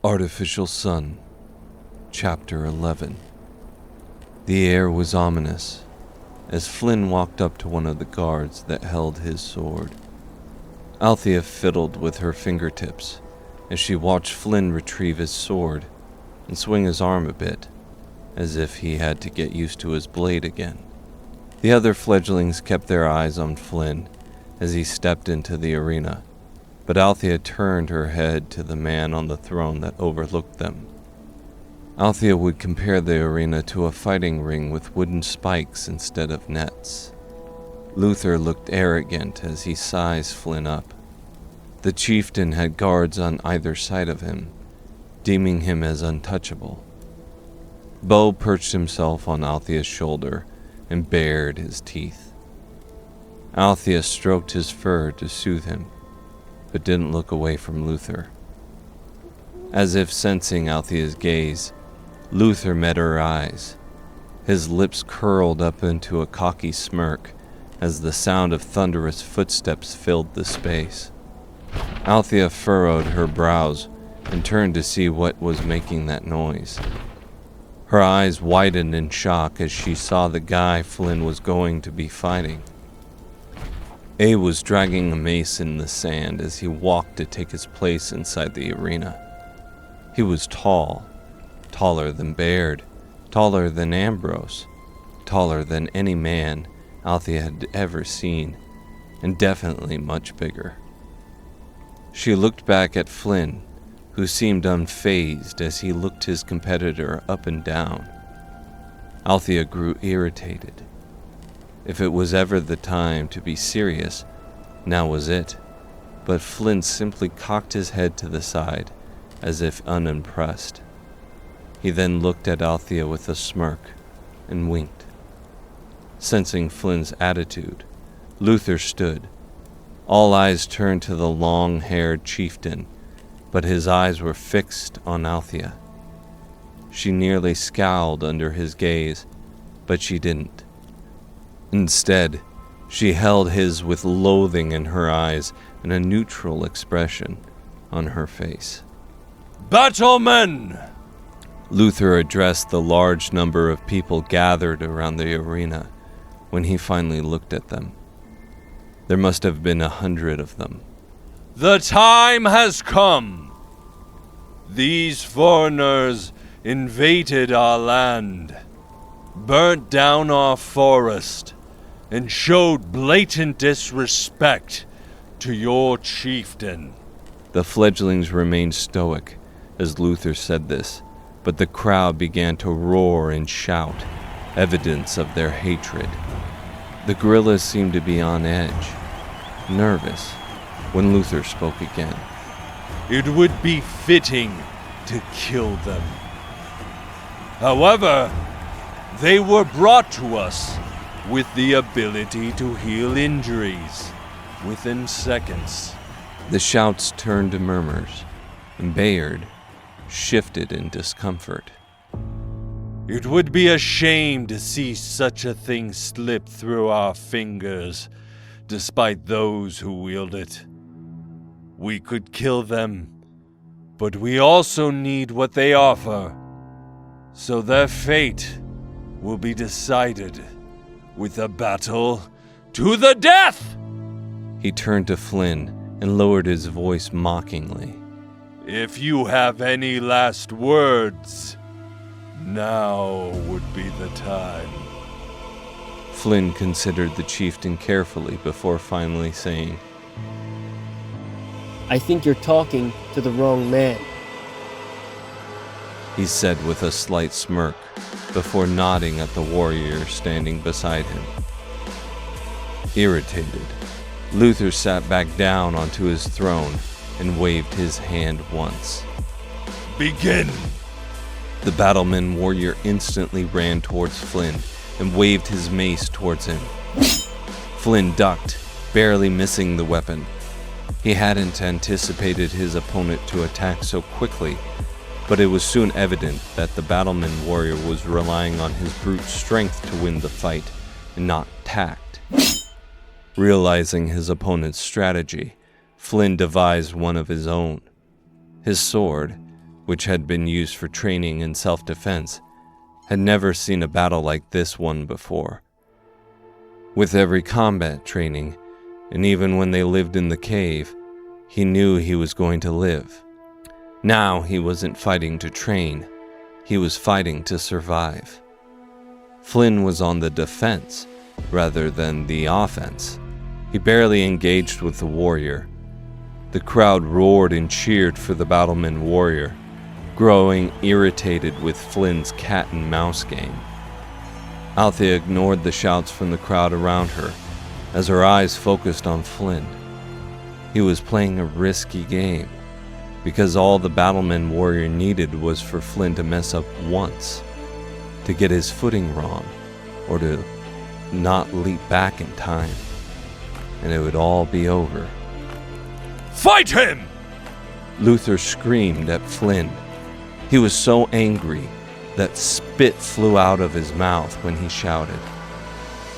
Artificial Sun, Chapter 11. The air was ominous as Flynn walked up to one of the guards that held his sword. Althea fiddled with her fingertips as she watched Flynn retrieve his sword and swing his arm a bit, as if he had to get used to his blade again. The other fledglings kept their eyes on Flynn as he stepped into the arena, but Althea turned her head to the man on the throne that overlooked them. Althea would compare the arena to a fighting ring with wooden spikes instead of nets. Luthor looked arrogant as he sized Flynn up. The chieftain had guards on either side of him, deeming him as untouchable. Bow perched himself on Althea's shoulder and bared his teeth. Althea stroked his fur to soothe him, but didn't look away from Luthor. As if sensing Althea's gaze, Luthor met her eyes. His lips curled up into a cocky smirk as the sound of thunderous footsteps filled the space. Althea furrowed her brows and turned to see what was making that noise. Her eyes widened in shock as she saw the guy Flynn was going to be fighting. A was dragging a mace in the sand as he walked to take his place inside the arena. He was tall, taller than Bayard, taller than Ambrose, taller than any man Althea had ever seen, and definitely much bigger. She looked back at Flynn, who seemed unfazed as he looked his competitor up and down. Althea grew irritated. If it was ever the time to be serious, now was it, but Flynn simply cocked his head to the side, as if unimpressed. He then looked at Althea with a smirk and winked. Sensing Flynn's attitude, Luthor stood. All eyes turned to the long-haired chieftain, but his eyes were fixed on Althea. She nearly scowled under his gaze, but she didn't. Instead, she held his with loathing in her eyes and a neutral expression on her face. "Battlemen!" Luthor addressed the large number of people gathered around the arena when he finally looked at them. There must have been 100 of them. "The time has come. These foreigners invaded our land, burnt down our forest, and showed blatant disrespect to your chieftain." The fledglings remained stoic as Luthor said this, but the crowd began to roar and shout, evidence of their hatred. The gorillas seemed to be on edge, nervous, when Luthor spoke again. "It would be fitting to kill them. However, they were brought to us with the ability to heal injuries within seconds." The shouts turned to murmurs, and Bayard shifted in discomfort. "It would be a shame to see such a thing slip through our fingers, despite those who wield it. We could kill them, but we also need what they offer, so their fate will be decided with a battle to the death!" He turned to Flynn and lowered his voice mockingly. "If you have any last words, now would be the time." Flynn considered the chieftain carefully before finally saying, "I think you're talking to the wrong man," he said with a slight smirk before nodding at the warrior standing beside him. Irritated, Luthor sat back down onto his throne and waved his hand once. "Begin!" The battleman warrior instantly ran towards Flynn and waved his mace towards him. Flynn ducked, barely missing the weapon. He hadn't anticipated his opponent to attack so quickly, but it was soon evident that the battleman warrior was relying on his brute strength to win the fight and not tact. Realizing his opponent's strategy, Flynn devised one of his own. His sword, which had been used for training and self-defense, had never seen a battle like this one before. With every combat training, and even when they lived in the cave, he knew he was going to live. Now he wasn't fighting to train, he was fighting to survive. Flynn was on the defense rather than the offense. He barely engaged with the warrior. The crowd roared and cheered for the battleman warrior, growing irritated with Flynn's cat and mouse game. Althea ignored the shouts from the crowd around her as her eyes focused on Flynn. He was playing a risky game, because all the battleman warrior needed was for Flynn to mess up once, to get his footing wrong, or to not leap back in time, and it would all be over. Fight him! Luthor screamed at Flynn. He was so angry that spit flew out of his mouth when he shouted.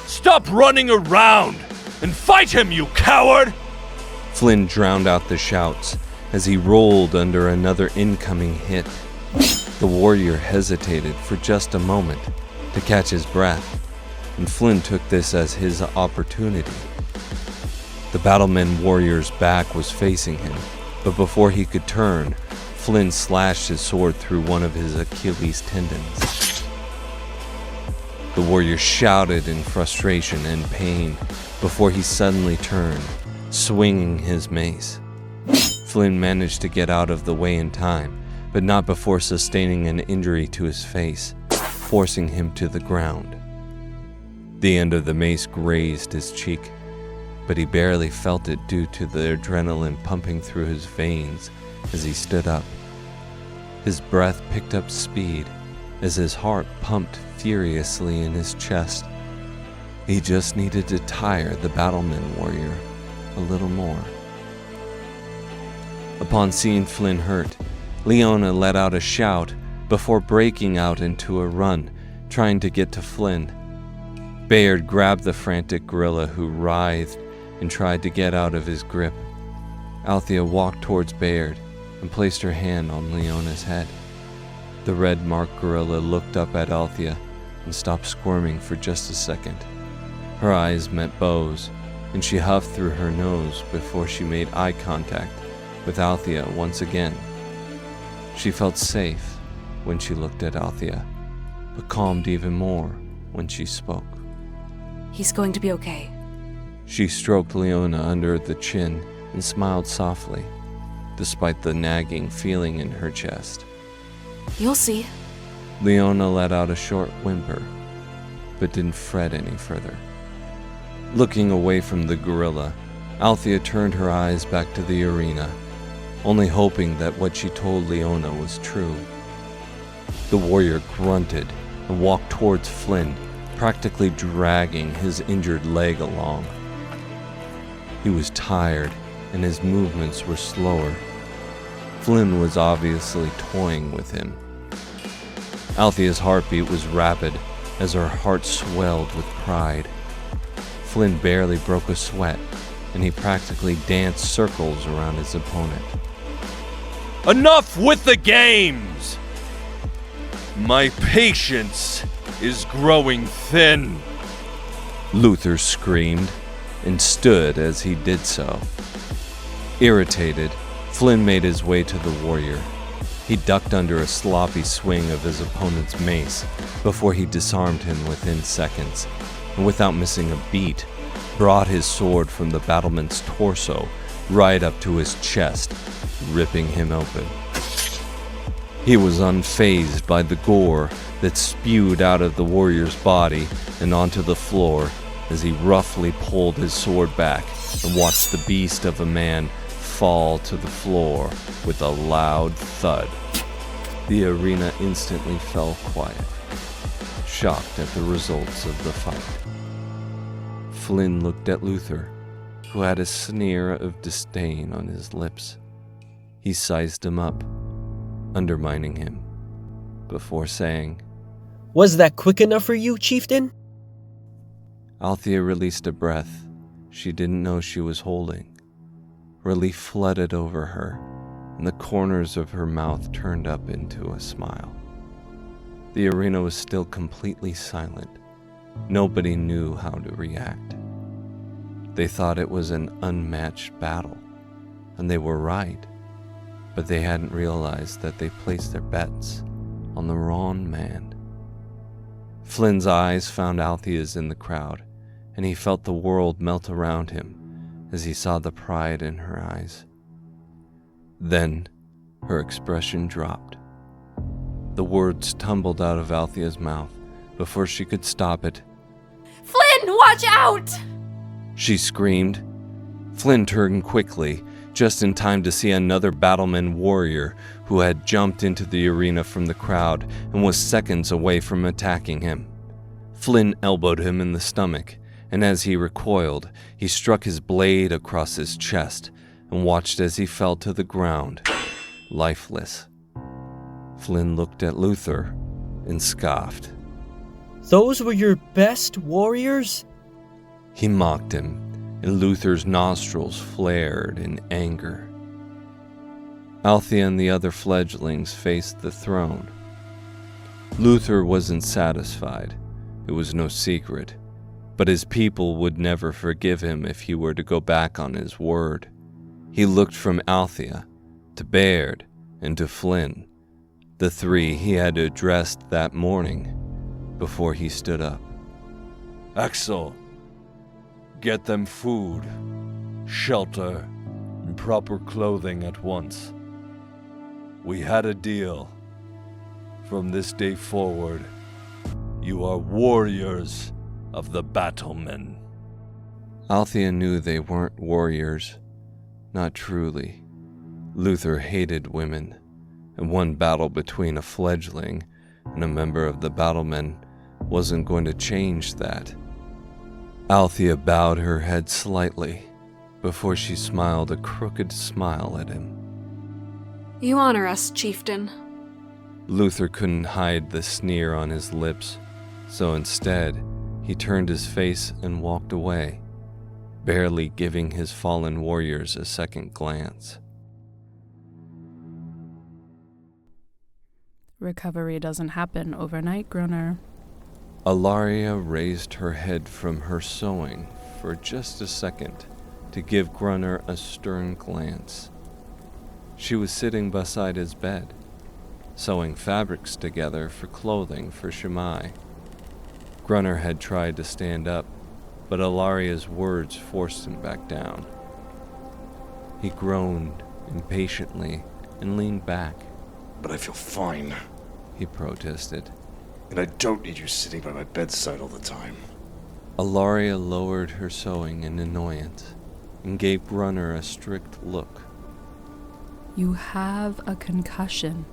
Stop running around and fight him, you coward! Flynn drowned out the shouts as he rolled under another incoming hit. The warrior hesitated for just a moment to catch his breath, and Flynn took this as his opportunity. The battleman warrior's back was facing him, but before he could turn, Flynn slashed his sword through one of his Achilles tendons. The warrior shouted in frustration and pain before he suddenly turned, swinging his mace. Flynn managed to get out of the way in time, but not before sustaining an injury to his face, forcing him to the ground. The end of the mace grazed his cheek, but he barely felt it due to the adrenaline pumping through his veins as he stood up. His breath picked up speed as his heart pumped furiously in his chest. He just needed to tire the battleman warrior a little more. Upon seeing Flynn hurt, Leona let out a shout before breaking out into a run, trying to get to Flynn. Bayard grabbed the frantic gorilla who writhed and tried to get out of his grip. Althea walked towards Bayard and placed her hand on Leona's head. The red-marked gorilla looked up at Althea and stopped squirming for just a second. Her eyes met Beau's, and she huffed through her nose before she made eye contact with Althea once again. She felt safe when she looked at Althea, but calmed even more when she spoke. He's going to be okay. She stroked Leona under the chin and smiled softly, despite the nagging feeling in her chest. You'll see. Leona let out a short whimper, but didn't fret any further. Looking away from the gorilla, Althea turned her eyes back to the arena, only hoping that what she told Leona was true. The warrior grunted and walked towards Flynn, practically dragging his injured leg along. He was tired, and his movements were slower. Flynn was obviously toying with him. Althea's heartbeat was rapid as her heart swelled with pride. Flynn barely broke a sweat, and he practically danced circles around his opponent. Enough with the games! My patience is growing thin. Luthor screamed and stood as he did so. Irritated, Flynn made his way to the warrior. He ducked under a sloppy swing of his opponent's mace before he disarmed him within seconds, and without missing a beat, brought his sword from the battleman's torso right up to his chest, ripping him open. He was unfazed by the gore that spewed out of the warrior's body and onto the floor as he roughly pulled his sword back and watched the beast of a man fall to the floor with a loud thud. The arena instantly fell quiet, shocked at the results of the fight. Flynn looked at Luthor, who had a sneer of disdain on his lips. He sized him up, undermining him, before saying, Was that quick enough for you, Chieftain? Althea released a breath she didn't know she was holding. Relief flooded over her and the corners of her mouth turned up into a smile. The arena was still completely silent. Nobody knew how to react. They thought it was an unmatched battle, and they were right, but they hadn't realized that they placed their bets on the wrong man. Flynn's eyes found Althea's in the crowd, and he felt the world melt around him as he saw the pride in her eyes. Then, her expression dropped. The words tumbled out of Althea's mouth before she could stop it. Flynn, watch out! She screamed. Flynn turned quickly, just in time to see another BowTieMan warrior who had jumped into the arena from the crowd and was seconds away from attacking him. Flynn elbowed him in the stomach, and as he recoiled, he struck his blade across his chest and watched as he fell to the ground, lifeless. Flynn looked at Luthor and scoffed. Those were your best warriors? He mocked him, and Luthor's nostrils flared in anger. Althea and the other fledglings faced the throne. Luthor wasn't satisfied. It was no secret, but his people would never forgive him if he were to go back on his word. He looked from Althea to Bayard and to Flynn, the three he had addressed that morning, before he stood up. Axel, get them food, shelter, and proper clothing at once. We had a deal. From this day forward, you are warriors of the BowTieMan. Althea knew they weren't warriors, not truly. Luthor hated women, and one battle between a fledgling and a member of the BowTieMan wasn't going to change that. Althea bowed her head slightly before she smiled a crooked smile at him. You honor us, chieftain. Luthor couldn't hide the sneer on his lips, so instead, he turned his face and walked away, barely giving his fallen warriors a second glance. Recovery doesn't happen overnight, Grunner. Alaria raised her head from her sewing for just a second to give Grunner a stern glance. She was sitting beside his bed, sewing fabrics together for clothing for Shemmai. Grunner had tried to stand up, but Alaria's words forced him back down. He groaned impatiently and leaned back. But I feel fine, He protested. and I don't need you sitting by my bedside all the time. Alaria lowered her sewing in annoyance and gave Grunner a strict look. You have a concussion.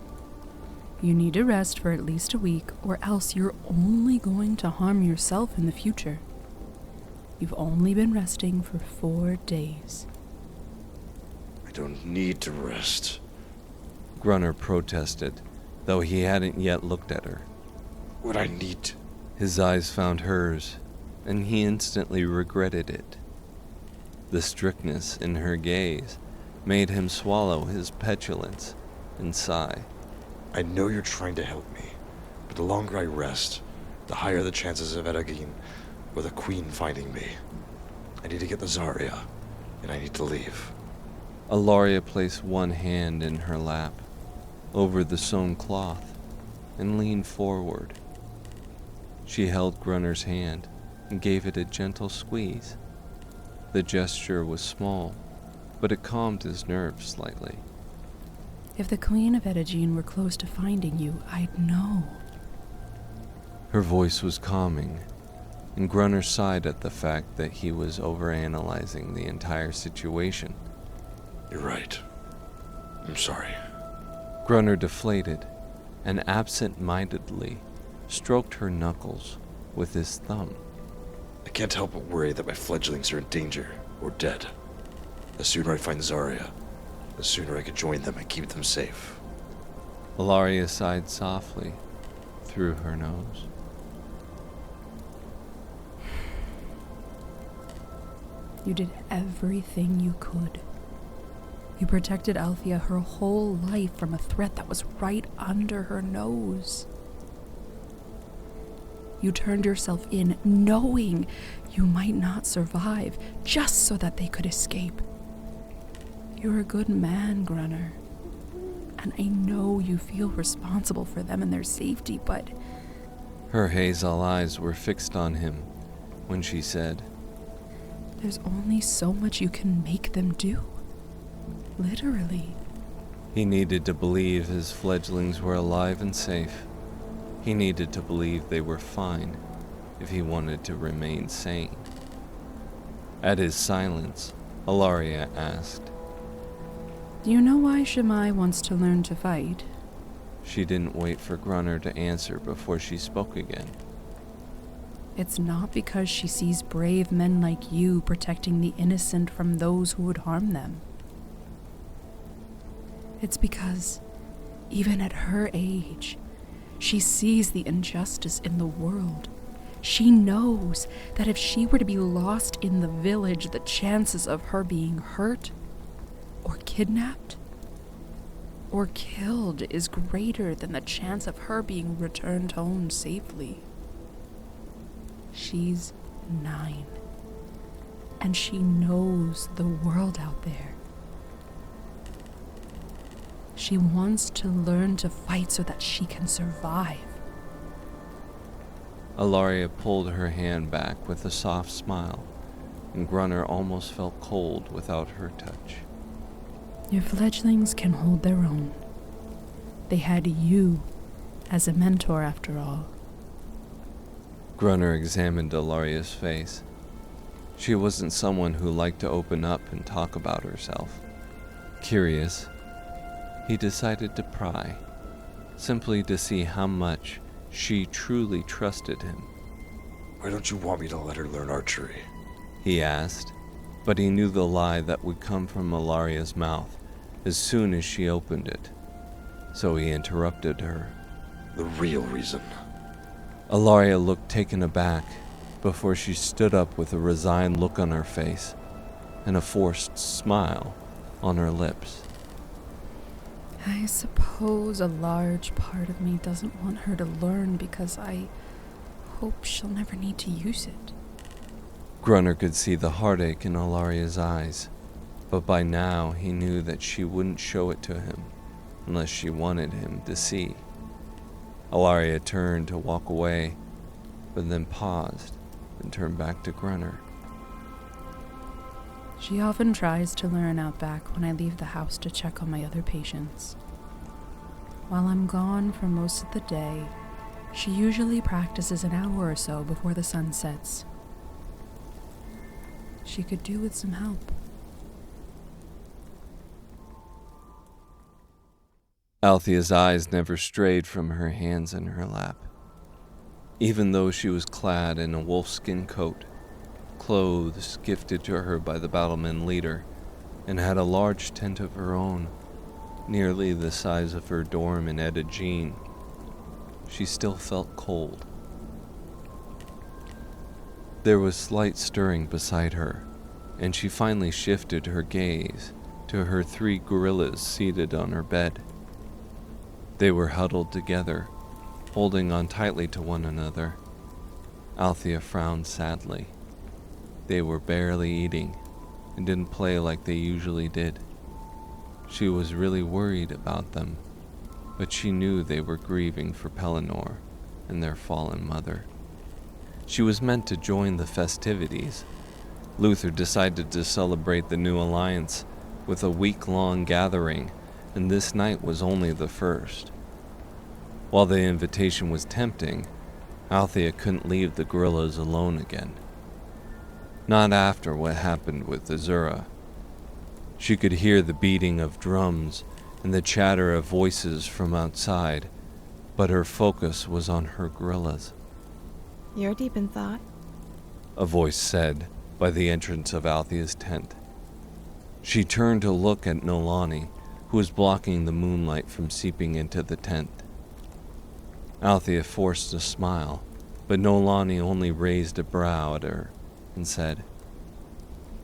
You need to rest for at least a week, or else you're only going to harm yourself in the future. You've only been resting for 4 days. I don't need to rest. Grunner protested, though he hadn't yet looked at her. What I need... His eyes found hers, and he instantly regretted it. The strictness in her gaze made him swallow his petulance and sigh. I know you're trying to help me, but the longer I rest, the higher the chances of Edagin or the Queen finding me. I need to get the Zarya, and I need to leave. Alaria placed one hand in her lap, over the sewn cloth, and leaned forward. She held Grunner's hand and gave it a gentle squeeze. The gesture was small, but it calmed his nerves slightly. If the Queen of Edagin were close to finding you, I'd know. Her voice was calming, and Grunner sighed at the fact that he was overanalyzing the entire situation. You're right. I'm sorry. Grunner deflated and absent-mindedly stroked her knuckles with his thumb. I can't help but worry that my fledglings are in danger or dead. The sooner I find Zarya, the sooner I can join them and keep them safe. Alaria sighed softly through her nose. You did everything you could. You protected Althea her whole life from a threat that was right under her nose. You turned yourself in knowing you might not survive, just so that they could escape. You're a good man, Grunner. And I know you feel responsible for them and their safety, but... Her hazel eyes were fixed on him when she said, There's only so much you can make them do. Literally. He needed to believe his fledglings were alive and safe. He needed to believe they were fine if he wanted to remain sane. At his silence, Alaria asked, Do you know why Shemmai wants to learn to fight? She didn't wait for Grunner to answer before she spoke again. It's not because she sees brave men like you protecting the innocent from those who would harm them. It's because, even at her age, she sees the injustice in the world. She knows that if she were to be lost in the village, the chances of her being hurt, or kidnapped, or killed is greater than the chance of her being returned home safely. She's 9, and she knows the world out there. She wants to learn to fight so that she can survive. Alaria pulled her hand back with a soft smile, and Grunner almost felt cold without her touch. Your fledglings can hold their own. They had you as a mentor after all. Grunner examined Alaria's face. She wasn't someone who liked to open up and talk about herself. Curious, he decided to pry, simply to see how much she truly trusted him. Why don't you want me to let her learn archery? He asked, but he knew the lie that would come from Alaria's mouth as soon as she opened it, so he interrupted her. The real reason. Alaria looked taken aback before she stood up with a resigned look on her face and a forced smile on her lips. I suppose a large part of me doesn't want her to learn because I hope she'll never need to use it. Grunner could see the heartache in Alaria's eyes, but by now he knew that she wouldn't show it to him unless she wanted him to see. Alaria turned to walk away, but then paused and turned back to Grunner. She often tries to learn out back when I leave the house to check on my other patients. While I'm gone for most of the day, she usually practices an hour or so before the sun sets. She could do with some help. Althea's eyes never strayed from her hands in her lap. Even though she was clad in a wolfskin coat, clothes gifted to her by the BowTieMan leader, and had a large tent of her own, nearly the size of her dorm in Edda-Jean, she still felt cold. There was slight stirring beside her, and she finally shifted her gaze to her 3 gorillas seated on her bed. They were huddled together, holding on tightly to one another. Althea frowned sadly. They were barely eating and didn't play like they usually did. She was really worried about them, but she knew they were grieving for Pellinor and their fallen mother. She was meant to join the festivities. Luthor decided to celebrate the new alliance with a week-long gathering, and this night was only the first. While the invitation was tempting, Althea couldn't leave the gorillas alone again. Not after what happened with Azura. She could hear the beating of drums and the chatter of voices from outside, but her focus was on her gorillas. You're deep in thought. A voice said by the entrance of Althea's tent. She turned to look at Neolani, who was blocking the moonlight from seeping into the tent. Althea forced a smile, but Neolani only raised a brow at her and said,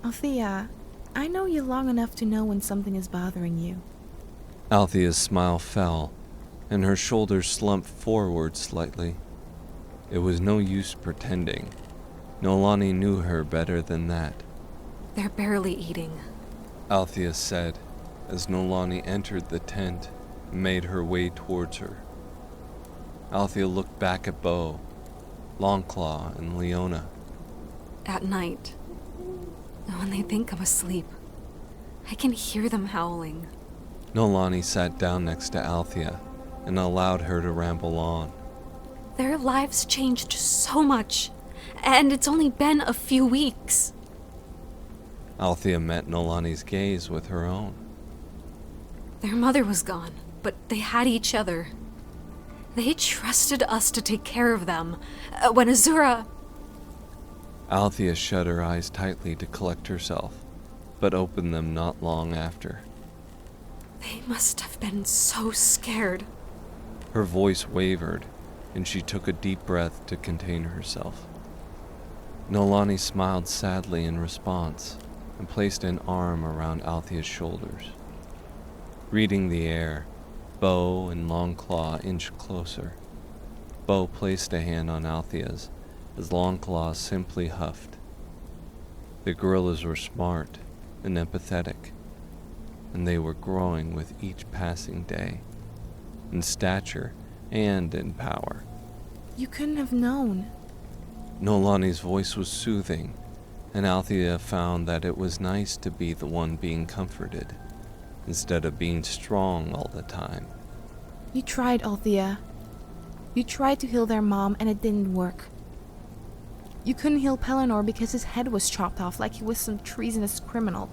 Althea, I know you long enough to know when something is bothering you. Althea's smile fell, and her shoulders slumped forward slightly. It was no use pretending. Neolani knew her better than that. They're barely eating. Althea said, as Neolani entered the tent and made her way towards her. Althea looked back at Bow, Longclaw, and Leona. At night, when they think I'm asleep, I can hear them howling. Neolani sat down next to Althea and allowed her to ramble on. Their lives changed so much, and it's only been a few weeks. Althea met Neolani's gaze with her own. Their mother was gone, but they had each other. They trusted us to take care of them. When Azura... Althea shut her eyes tightly to collect herself, but opened them not long after. They must have been so scared. Her voice wavered, and she took a deep breath to contain herself. Neolani smiled sadly in response and placed an arm around Althea's shoulders. Reading the air, Bow and Longclaw inched closer. Bow placed a hand on Althea's as Longclaw simply huffed. The gorillas were smart and empathetic, and they were growing with each passing day, in stature and in power. You couldn't have known. Neolani's voice was soothing, and Althea found that it was nice to be the one being comforted, instead of being strong all the time. You tried, Althea. You tried to heal their mom and it didn't work. You couldn't heal Pelennor because his head was chopped off like he was some treasonous criminal.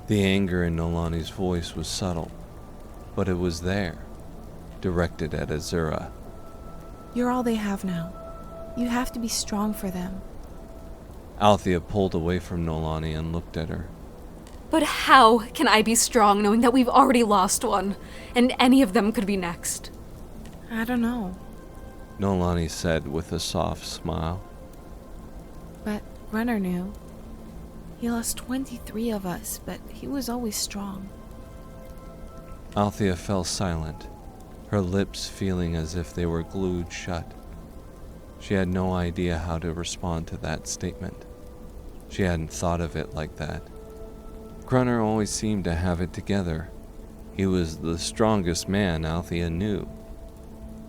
The anger in Neolani's voice was subtle, but it was there, directed at Azura. You're all they have now. You have to be strong for them. Althea pulled away from Neolani and looked at her. But how can I be strong knowing that we've already lost one, and any of them could be next? I don't know. Neolani said with a soft smile. But Grunner knew. He lost 23 of us, but he was always strong. Althea fell silent, her lips feeling as if they were glued shut. She had no idea how to respond to that statement. She hadn't thought of it like that. Grunner always seemed to have it together. He was the strongest man Althea knew.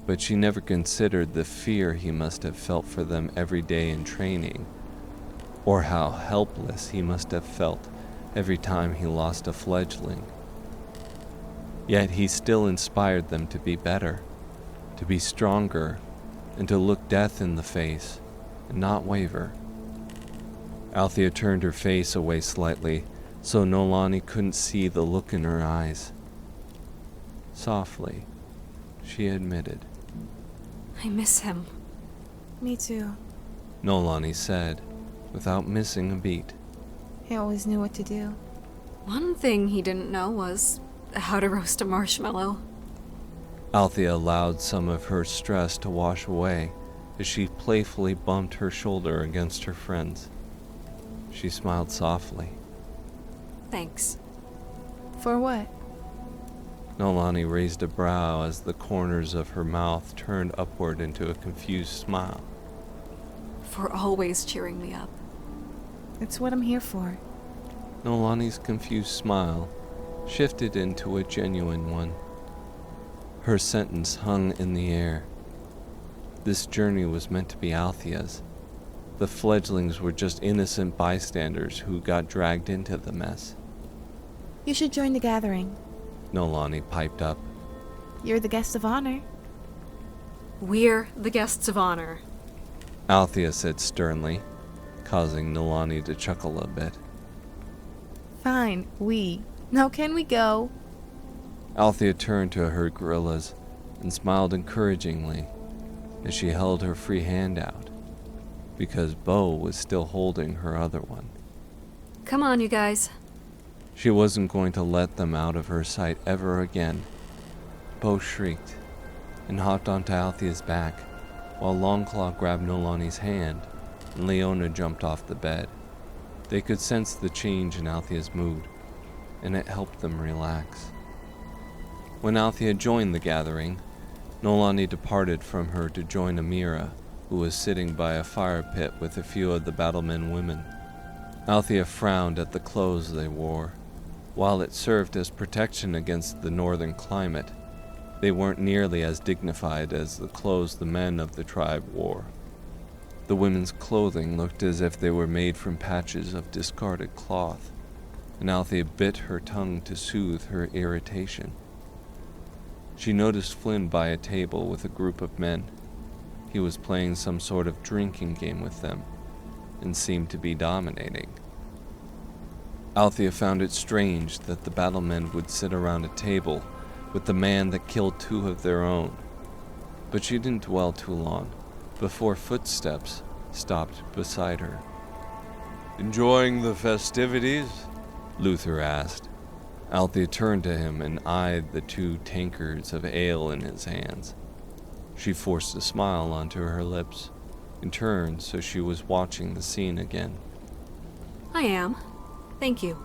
But she never considered the fear he must have felt for them every day in training, or how helpless he must have felt every time he lost a fledgling. Yet he still inspired them to be better, to be stronger, and to look death in the face and not waver. Althea turned her face away slightly so Neolani couldn't see the look in her eyes. Softly, she admitted. I miss him. Me too. Neolani said, without missing a beat. He always knew what to do. One thing he didn't know was how to roast a marshmallow. Althea allowed some of her stress to wash away as she playfully bumped her shoulder against her friend's. She smiled softly. Thanks. For what? Neolani raised a brow as the corners of her mouth turned upward into a confused smile. For always cheering me up. It's what I'm here for. Neolani's confused smile shifted into a genuine one. Her sentence hung in the air. This journey was meant to be Althea's. The fledglings were just innocent bystanders who got dragged into the mess. You should join the gathering. Neolani piped up. You're the guest of honor. We're the guests of honor. Althea said sternly, causing Neolani to chuckle a bit. Fine, we. Now can we go? Althea turned to her gorillas and smiled encouragingly as she held her free hand out, because Bow was still holding her other one. Come on, you guys. She wasn't going to let them out of her sight ever again. Bow shrieked and hopped onto Althea's back, while Longclaw grabbed Neolani's hand and Leona jumped off the bed. They could sense the change in Althea's mood, and it helped them relax. When Althea joined the gathering, Neolani departed from her to join Ameera, who was sitting by a fire pit with a few of the battlemen women. Althea frowned at the clothes they wore. While it served as protection against the northern climate, they weren't nearly as dignified as the clothes the men of the tribe wore. The women's clothing looked as if they were made from patches of discarded cloth, and Althea bit her tongue to soothe her irritation. She noticed Flynn by a table with a group of men. He was playing some sort of drinking game with them, and seemed to be dominating. Althea found it strange that the battlemen would sit around a table with the man that killed two of their own, but she didn't dwell too long before footsteps stopped beside her. Enjoying the festivities? Luthor asked. Althea turned to him and eyed the 2 tankards of ale in his hands. She forced a smile onto her lips and turned so she was watching the scene again. I am. Thank you.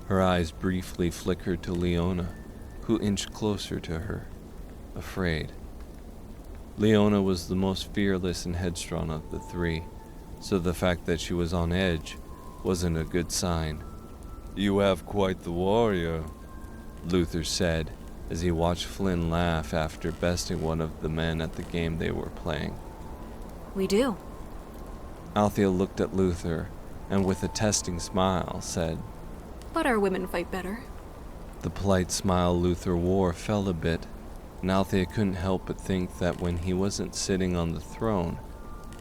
Her eyes briefly flickered to Leona, who inched closer to her, afraid. Leona was the most fearless and headstrong of the 3, so the fact that she was on edge wasn't a good sign. You have quite the warrior, Luthor said as he watched Flynn laugh after besting one of the men at the game they were playing. We do. Althea looked at Luthor and with a testing smile said, But our women fight better. The polite smile Luthor wore fell a bit, and Althea couldn't help but think that when he wasn't sitting on the throne,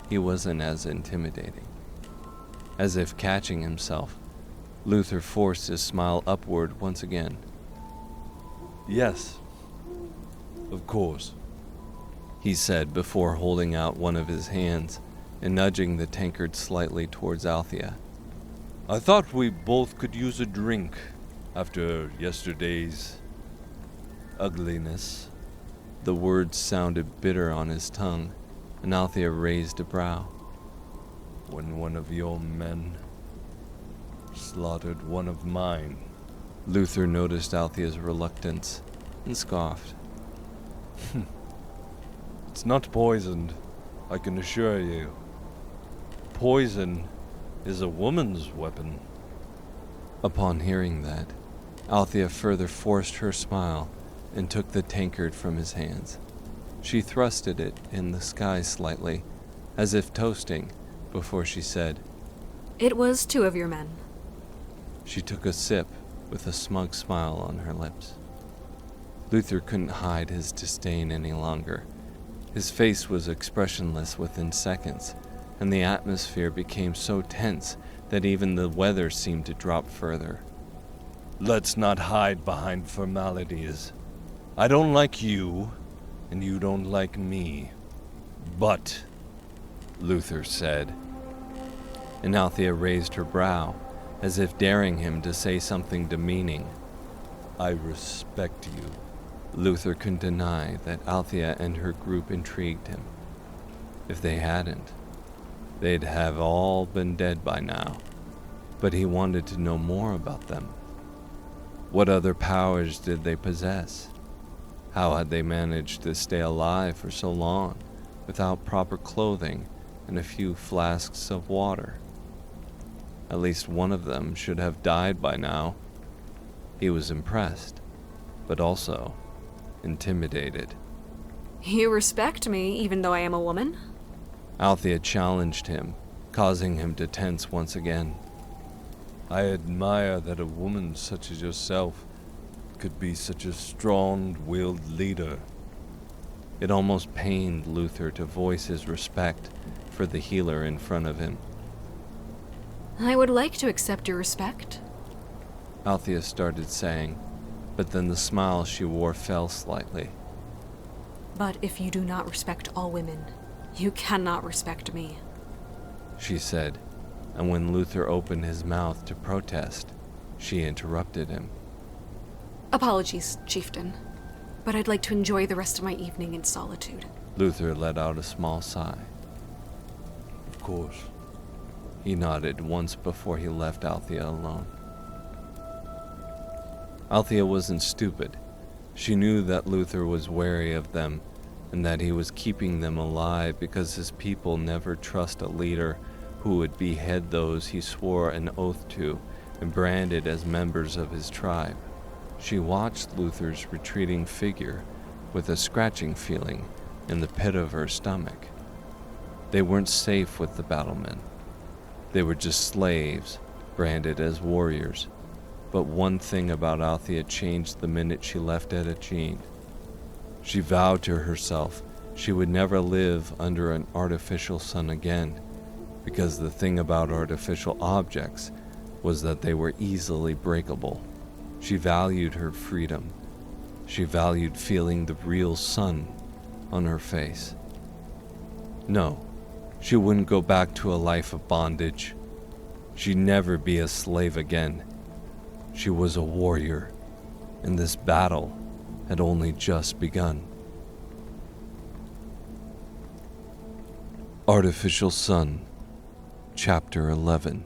he wasn't as intimidating. As if catching himself, Luthor forced his smile upward once again. Yes, of course, he said before holding out one of his hands and nudging the tankard slightly towards Althea. I thought we both could use a drink after yesterday's ugliness. The words sounded bitter on his tongue, and Althea raised a brow. When one of your men slaughtered one of mine. Luthor noticed Althea's reluctance and scoffed. It's not poisoned, I can assure you. Poison is a woman's weapon. Upon hearing that, Althea further forced her smile and took the tankard from his hands. She thrusted it in the sky slightly, as if toasting, before she said, It was 2 of your men. She took a sip with a smug smile on her lips. Luthor couldn't hide his disdain any longer. His face was expressionless within seconds, and the atmosphere became so tense that even the weather seemed to drop further. Let's not hide behind formalities. I don't like you, and you don't like me. But, Luthor said, and Althea raised her brow, as if daring him to say something demeaning. I respect you. Luthor couldn't deny that Althea and her group intrigued him. If they hadn't, they'd have all been dead by now, but he wanted to know more about them. What other powers did they possess? How had they managed to stay alive for so long without proper clothing and a few flasks of water? At least one of them should have died by now. He was impressed, but also intimidated. You respect me, even though I am a woman? Althea challenged him, causing him to tense once again. I admire that a woman such as yourself could be such a strong-willed leader. It almost pained Luthor to voice his respect for the healer in front of him. I would like to accept your respect. Althea started saying, but then the smile she wore fell slightly. But if you do not respect all women, you cannot respect me, she said, and when Luthor opened his mouth to protest, she interrupted him. Apologies, Chieftain, but I'd like to enjoy the rest of my evening in solitude. Luthor let out a small sigh. Of course. he nodded once before he left Althea alone. Althea wasn't stupid. She knew that Luthor was wary of them and that he was keeping them alive because his people never trust a leader who would behead those he swore an oath to and branded as members of his tribe. She watched Luthor's retreating figure with a scratching feeling in the pit of her stomach. They weren't safe with the battlemen. They were just slaves, branded as warriors. But one thing about Althea changed the minute she left Edagene. She vowed to herself she would never live under an artificial sun again, because the thing about artificial objects was that they were easily breakable. She valued her freedom. She valued feeling the real sun on her face. No, she wouldn't go back to a life of bondage. She'd never be a slave again. She was a warrior, and this battle had only just begun. Artificial Sun, Chapter 11.